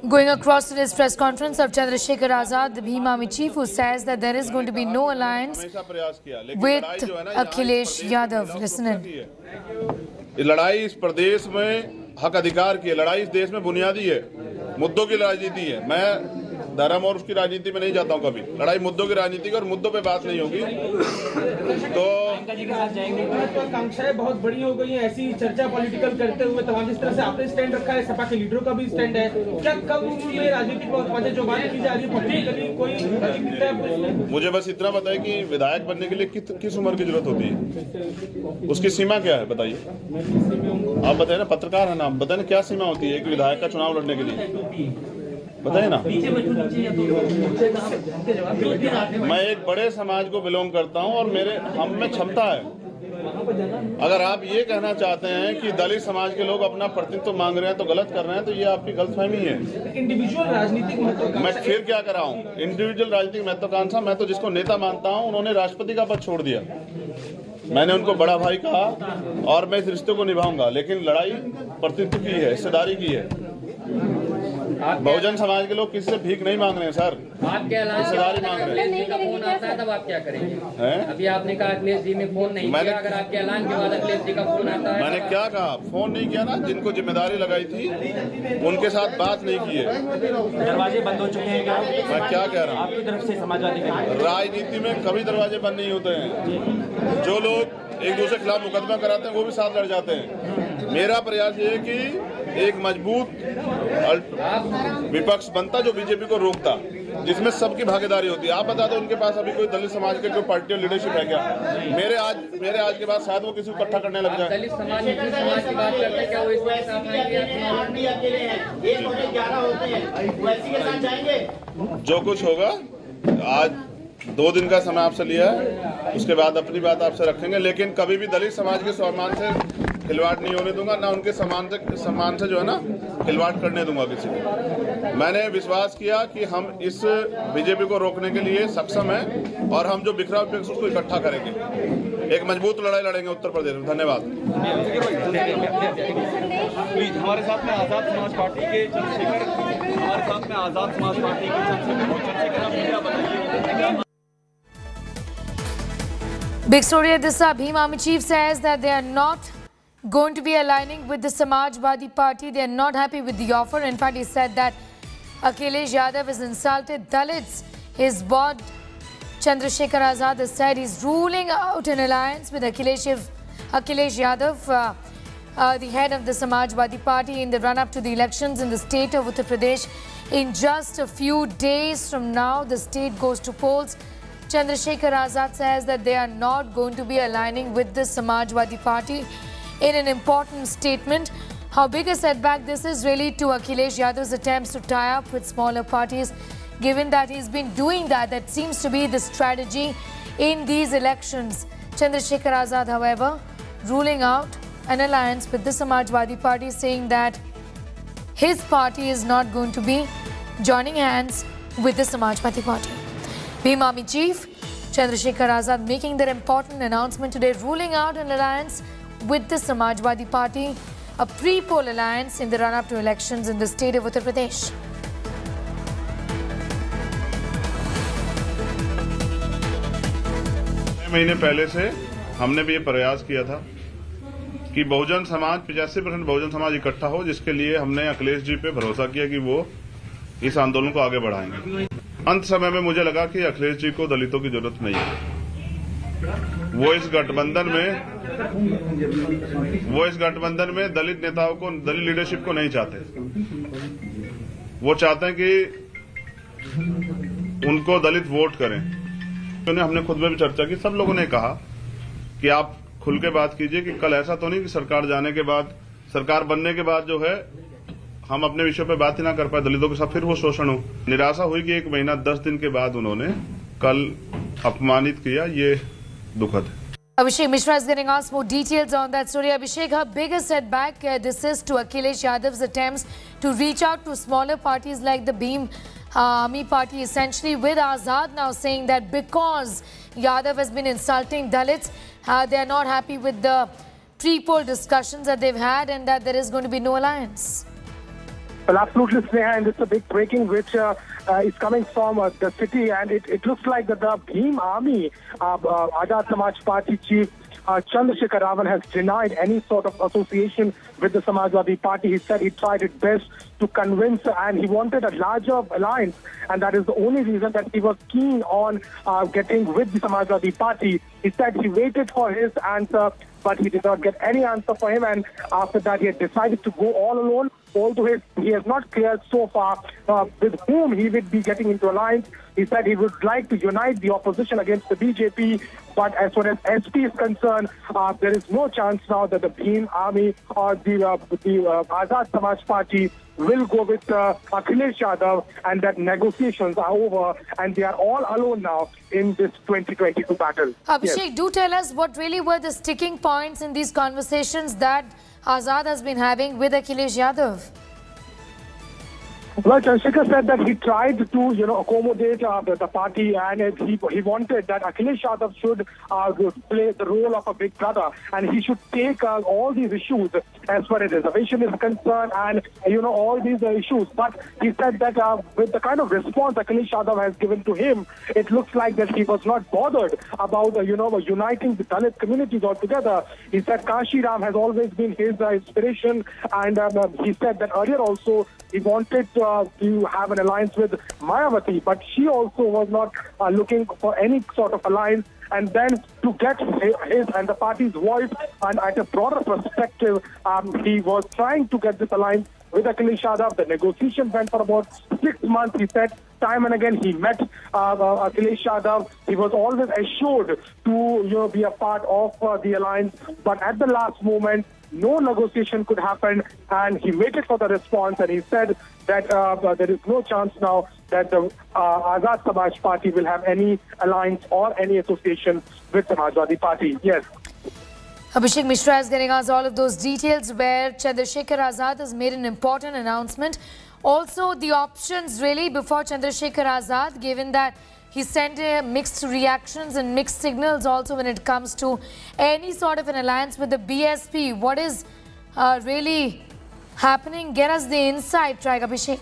Going across today's press conference of Chandrasekhar Azad, the Bhim Army chief, who says that there is going to be no alliance with Akhilesh Yadav. Listen in. लड़ाई इस प्रदेश में हक अधिकार की है, लड़ाई इस देश में बुनियादी है, मुद्दों की राजनीति है। मैं धर्म और उसकी राजनीति में नहीं जाता हूँ कभी। लड़ाई मुद्दों की राजनीति की और मुद्दों पे बात नहीं होगी तो आकांक्षाएं बहुत बड़ी हो गई हैं, ऐसी चर्चा पॉलिटिकल करते हुए तमाम जिस तरह से आपने स्टैंड रखा है, सपा के लीडरों का भी स्टैंड है, क्या कब में राजनीतिक बातें जो बातें की जा रही है पॉलिटिकली कोई? मुझे बस इतना बताइए कि विधायक बनने के लिए किस उम्र की जरूरत होती है, उसकी सीमा क्या है बताइए। आप बताइए ना, पत्रकार है ना, बताइए ना क्या सीमा होती है कि विधायक का चुनाव लड़ने के लिए, बताइए ना। मैं एक बड़े समाज को बिलोंग करता हूं और हम में क्षमता है। अगर आप ये कहना चाहते हैं कि दलित समाज के लोग अपना प्रतिनिधित्व मांग रहे हैं तो गलत कर रहे हैं, तो ये आपकी गलतफहमी है। इंडिविजुअल राजनीतिक महत्वाकांक्षा, मैं फिर क्या कर रहा हूँ, इंडिविजुअल राजनीतिक महत्वाकांक्षा, मैं तो जिसको नेता मानता हूँ उन्होंने राष्ट्रपति का पद छोड़ दिया, मैंने उनको बड़ा भाई कहा और मैं इस रिश्ते को निभाऊंगा, लेकिन लड़ाई प्रतिनिधित्व की है, हिस्सेदारी की है। बहुजन समाज के लोग किसी से भीख नहीं मांग रहे हैं सर, हिस्सेदारी मांग रहे हैं। का फोन आता है तब आप क्या करेंगे? अभी आपने कहा अखिलेश जी ने फोन नहीं किया, अगर आपके ऐलान के बाद अखिलेश जी का फोन आता है? मैंने क्या कहा, फोन नहीं किया ना, जिनको जिम्मेदारी लगाई थी उनके साथ बात नहीं की है। दरवाजे बंद हो चुके हैं। मैं क्या कह रहा हूँ, आपकी तरफ से समाजवादी राजनीति में कभी दरवाजे बंद नहीं होते हैं। जो लोग एक दूसरे के खिलाफ मुकदमा कराते हैं वो भी साथ लड़ जाते हैं। मेरा प्रयास ये है कि एक मजबूत विपक्ष बनता जो बीजेपी को रोकता, जिसमें सबकी भागीदारी होती है। आप बता दो उनके पास अभी कोई दलित समाज के कोई पार्टी और लीडरशिप है क्या? मेरे आज के बाद शायद वो किसी को इकट्ठा करने लग जाए। दलित समाज की बात करते हैं, क्या वो इसके साथ आएंगे? जो कुछ होगा, आज 2 दिन का समय आपसे लिया है, उसके बाद अपनी बात आपसे रखेंगे, लेकिन कभी भी दलित समाज के सम्मान से खिलवाड़ नहीं होने दूंगा, ना उनके सम्मान से जो है ना खिलवाड़ करने दूंगा किसी को। मैंने विश्वास किया कि हम इस बीजेपी को रोकने के लिए सक्षम हैं और हम जो बिखरा विपक्ष उसको इकट्ठा करेंगे, एक मजबूत लड़ाई लड़ेंगे उत्तर प्रदेश में। धन्यवाद। हमारे साथ में आजाद समाज पार्टी के चंद्रशेखर, हमारे साथ में आजाद समाज पार्टी के Chandrashekhar. Big story at this. Bhim Army chief says that they are not going to be aligning with the Samajwadi Party. They are not happy with the offer. In fact, he said that Akhilesh Yadav has insulted Dalits. His board, Chandrasekhar Azad, has said he's ruling out an alliance with Akhilesh Yadav, the head of the Samajwadi Party, in the run-up to the elections in the state of Uttar Pradesh. In just a few days from now, the state goes to polls. Chandrasekhar Azad says that they are not going to be aligning with the Samajwadi Party. In an important statement, how big a setback this is really to Akhilesh Yadav's attempts to tie up with smaller parties, given that he's been doing that. That seems to be the strategy in these elections. Chandrasekhar Azad, however, ruling out an alliance with the Samajwadi Party, saying that his party is not going to be joining hands with the Samajwadi Party. Bhim Army chief Chandrasekhar Azad making their important announcement today, ruling out an alliance with the Samajwadi Party, a pre-poll alliance in the run-up to elections in the state of Uttar Pradesh. 6 महीने पहले से हमने भी ये प्रयास किया था कि बहुजन समाज 85% बहुजन समाज इकट्ठा हो, जिसके लिए हमने अखिलेश जी पे भरोसा किया कि वो इस आंदोलन को आगे बढ़ाएंगे। अंत समय में मुझे लगा कि अखिलेश जी को दलितों की जरूरत नहीं है। वो इस गठबंधन में दलित नेताओं को, दलित लीडरशिप को नहीं चाहते। वो चाहते हैं कि उनको दलित वोट करें। हमने खुद में भी चर्चा की, सब लोगों ने कहा कि आप खुल के बात कीजिए कि कल ऐसा तो नहीं कि सरकार जाने के बाद, सरकार बनने के बाद जो है हम अपने विषय पे बात ही ना कर पाए, दलितों के साथ फिर वो शोषण हो। निराशा हुई कि 1 महीना 10 दिन के बाद उन्होंने कल अपमानित किया, ये दुखद है। Abhishek Mishra is getting us more details on that story. Abhishek, how big a setback this is to Akhilesh Yadav's attempts to reach out to smaller parties like the Bhim Army Party, essentially with Azad now saying that because Yadav has been insulting Dalits, they are not happy with the pre-poll discussions that they've had and that there is going to be no alliance. Well, absolutely, Sneha, and this is a big breaking which is coming from the city, and it looks like that the Bhim Army, Azad Samaj Party chief Chandrasekhar Ravan has denied any sort of association with the Samajwadi Party. He said he tried his best to convince, and he wanted a larger alliance, and that is the only reason that he was keen on getting with the Samajwadi Party. He said he waited for his answer, but he did not get any answer for him, and after that he had decided to go all alone. Although he has not cleared so far with whom he would be getting into alliance. He said he would like to unite the opposition against the BJP, but as far as SP is concerned, there is no chance now that the Bhim Army or the Azad Samaj Party will go with Akhilesh Yadav, and that negotiations are over and they are all alone now in this 2022 battle. Abhishek, Yes. do tell us what really were the sticking points in these conversations that Azad has been having with Akhilesh Yadav. Well, Chandrasekhar said that he tried to, accommodate the party, and he wanted that Akhilesh Yadav should play the role of a big brother, and he should take all these issues as far as reservation is concerned, and all these issues. But he said that with the kind of response Akhilesh Yadav has given to him, it looks like that he was not bothered about uniting the Dalit communities altogether. He said Kashi Ram has always been his inspiration, and he said that earlier also he wanted to have an alliance with Mayawati, but she also was not looking for any sort of alliance. And then to get his and the party's voice, and at a broader perspective, he was trying to get this alliance with Akhilesh Yadav. The negotiation went for about 6 months. He said time and again he met Akhilesh Yadav. He was always assured to be a part of the alliance, but at the last moment, no negotiation could happen, and he waited for the response, and he said that there is no chance now that the Azad Samaj Party will have any alliance or any association with the Samajwadi Party. Yes. Abhishek Mishra is getting us all of those details where Chandrasekhar Azad has made an important announcement. Also, the options really before Chandrasekhar Azad, given that he sent mixed reactions and mixed signals also when it comes to any sort of an alliance with the BSP. What is really happening? Get us the insight, Try Abhishek.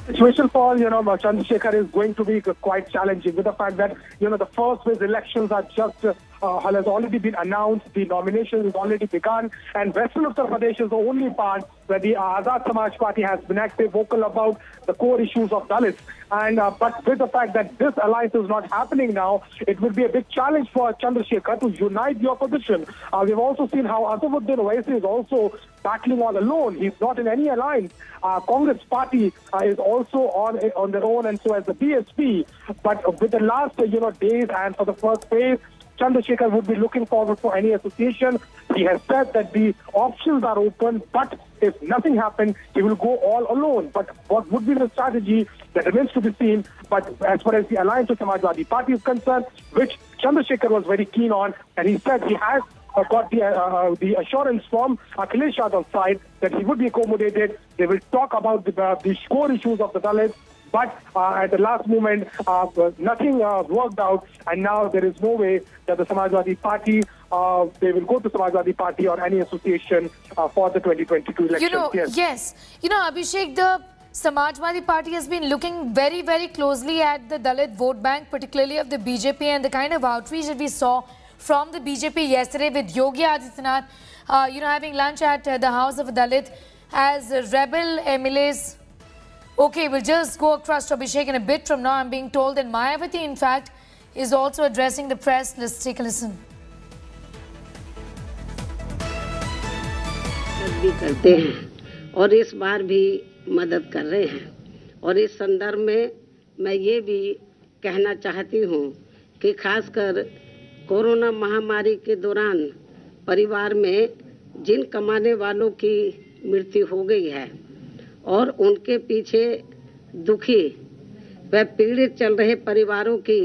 Situation for Chandrasekhar is going to be quite challenging, with the fact that the first phase elections are just has already been announced, the nomination has already begun, and Western Uttar Pradesh is the only part where the Azad Samaj Party has been active, vocal about the core issues of Dalits. And but with the fact that this alliance is not happening now, it would be a big challenge for Chandrasekhar to unite the opposition. We've also seen how Asaduddin Owaisi is also battling all alone. He's not in any alliance. Congress Party is also on their own, and so as the BSP. But with the last days and for the first phase, Chandrasekhar would be looking forward for any association. He has said that the options are open, but if nothing happens, he will go all alone. But what would be the strategy, that remains to be seen. But as far as the alliance with Samajwadi Party is concerned, which Chandrasekhar was very keen on, and he said he has got the assurance from Akhilesh Yadav's side that he would be accommodated. They will talk about the core issues of the Dalits. But at the last moment, nothing worked out, and now there is no way that the Samajwadi Party, they will go to Samajwadi Party or any association for the 2022 elections. Yes. Abhishek, the Samajwadi Party has been looking very, very closely at the Dalit vote bank, particularly of the BJP, and the kind of outreach that we saw from the BJP yesterday with Yogi Adityanath, having lunch at the house of a Dalit as rebel MLAs. Okay, we'll just go across to Abhishek in a bit from now. I'm being told that Mayawati, in fact, is also addressing the press. Let's take a listen. भी करते हैं और इस बार भी मदद कर रहे हैं, और इस संदर्भ में मैं ये भी कहना चाहती हूँ कि खासकर कोरोना महामारी के दौरान परिवार में जिन कमाने वालों की मृत्यु हो गई है और उनके पीछे दुखी व पीड़ित चल रहे परिवारों की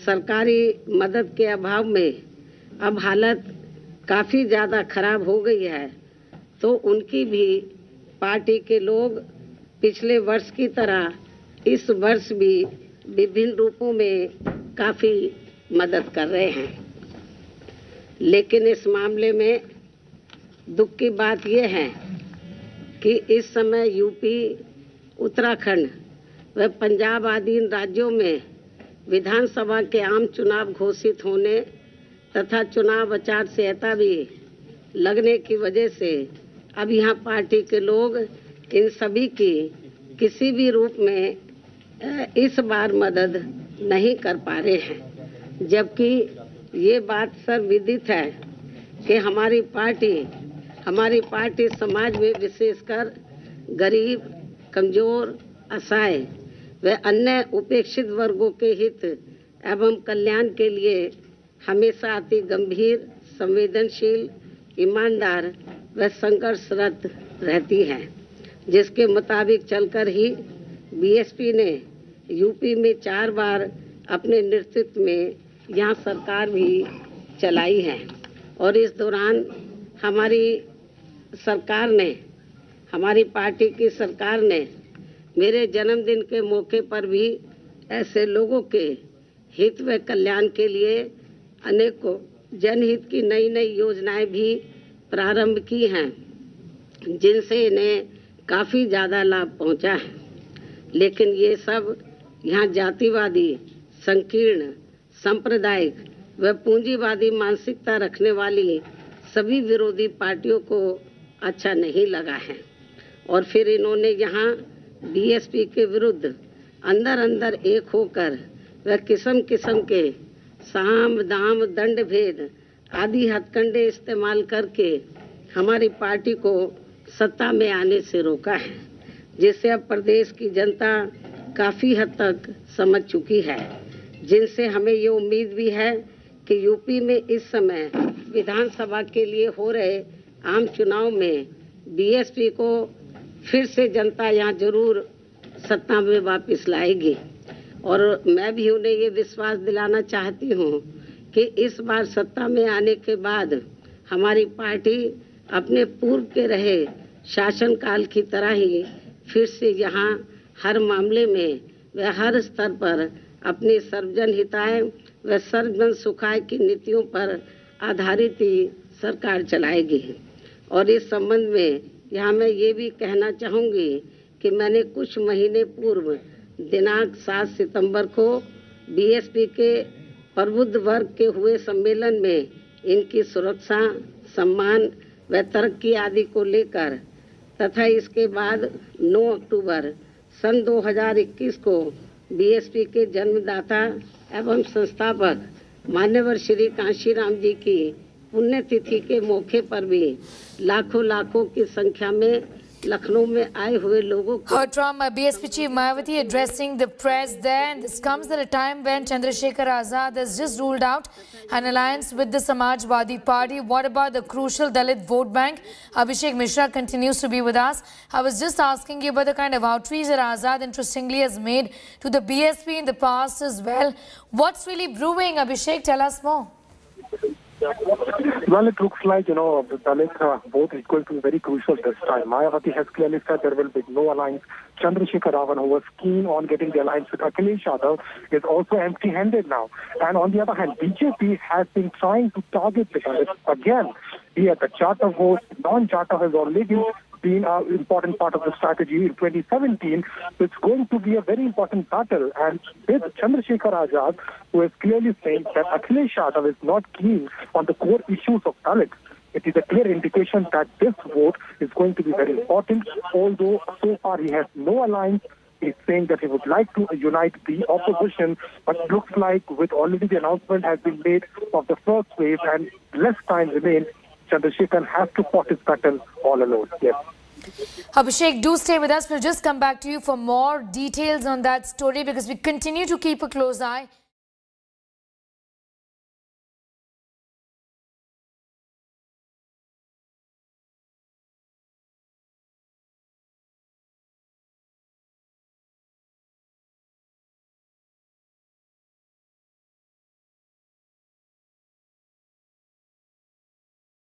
सरकारी मदद के अभाव में अब हालत काफ़ी ज़्यादा खराब हो गई है, तो उनकी भी पार्टी के लोग पिछले वर्ष की तरह इस वर्ष भी विभिन्न रूपों में काफ़ी मदद कर रहे हैं। लेकिन इस मामले में दुख की बात यह है कि इस समय यूपी, उत्तराखंड व पंजाब आदि इन राज्यों में विधानसभा के आम चुनाव घोषित होने तथा चुनाव आचार संहिता भी लगने की वजह से अब यहाँ पार्टी के लोग इन सभी की किसी भी रूप में इस बार मदद नहीं कर पा रहे हैं, जबकि ये बात सर्वविदित है कि हमारी पार्टी समाज में विशेषकर गरीब, कमजोर, असहाय व अन्य उपेक्षित वर्गों के हित एवं कल्याण के लिए हमेशा अति गंभीर, संवेदनशील, ईमानदार व संघर्षरत रहती है, जिसके मुताबिक चलकर ही बीएसपी ने यूपी में 4 बार अपने नेतृत्व में यहाँ सरकार भी चलाई है। और इस दौरान हमारी पार्टी की सरकार ने मेरे जन्मदिन के मौके पर भी ऐसे लोगों के हित व कल्याण के लिए अनेकों जनहित की नई योजनाएं भी प्रारंभ की हैं, जिनसे इन्हें काफ़ी ज़्यादा लाभ पहुंचा है। लेकिन ये सब यहाँ जातिवादी, संकीर्ण, सांप्रदायिक व पूंजीवादी मानसिकता रखने वाली सभी विरोधी पार्टियों को अच्छा नहीं लगा है और फिर इन्होंने यहाँ बीएसपी के विरुद्ध अंदर एक होकर व किस्म के साम, दाम, दंड भेद आदि हथकंडे इस्तेमाल करके हमारी पार्टी को सत्ता में आने से रोका है, जिससे अब प्रदेश की जनता काफ़ी हद तक समझ चुकी है, जिनसे हमें ये उम्मीद भी है कि यूपी में इस समय विधानसभा के लिए हो रहे आम चुनाव में बीएसपी को फिर से जनता यहाँ जरूर सत्ता में वापस लाएगी। और मैं भी उन्हें ये विश्वास दिलाना चाहती हूँ कि इस बार सत्ता में आने के बाद हमारी पार्टी अपने पूर्व के रहे शासनकाल की तरह ही फिर से यहाँ हर मामले में व हर स्तर पर अपनी सर्वजन हिताय व सर्वजन सुखाय की नीतियों पर आधारित ही सरकार चलाएगी। और इस संबंध में यहाँ मैं ये भी कहना चाहूँगी कि मैंने कुछ महीने पूर्व दिनांक 7 सितंबर को बीएसपी के प्रबुद्ध वर्ग के हुए सम्मेलन में इनकी सुरक्षा, सम्मान व तरक्की आदि को लेकर तथा इसके बाद 9 अक्टूबर सन 2021 को बीएसपी के जन्मदाता एवं संस्थापक मान्यवर श्री कांशीराम जी की पुण्यतिथि के मौके पर भी लाखों की संख्या में लखनऊ में आए हुए लोगों को Heard from BSP Chief Mayawati addressing the press there, and this comes at a time when Chandrasekhar Azad has just ruled out an alliance with the Samajwadi Party. What about the crucial Dalit vote bank? Abhishek Mishra continues to be with us. I was just asking you about the kind of outreach that Azad interestingly has made to the BSP in the past as well. What's really brewing, Abhishek? Tell us more. Well, it looks like, the Dalit vote is going to be very crucial this time. Mayawati has clearly said there will be no alliance. Chandrasekhar Ravan, who was keen on getting the alliance with Akhilesh Yadav, is also empty-handed now. And on the other hand, BJP has been trying to target the Dalits again. Be it the charter vote, non-charter has already been an important part of the strategy in 2017. So it's going to be a very important battle. And with Chandrasekhar Azad, who is clearly saying that Akhilesh Yadav is not keen on the core issues of Dalits, it is a clear indication that this vote is going to be very important. Although so far he has no alliance, he's saying that he would like to unite the opposition, but it looks like with already the announcement has been made of the first wave and less time remains, Chandrasekhar has to fight his battle all alone. Yes. Abhishek, do stay with us. We'll just come back to you for more details on that story because we continue to keep a close eye.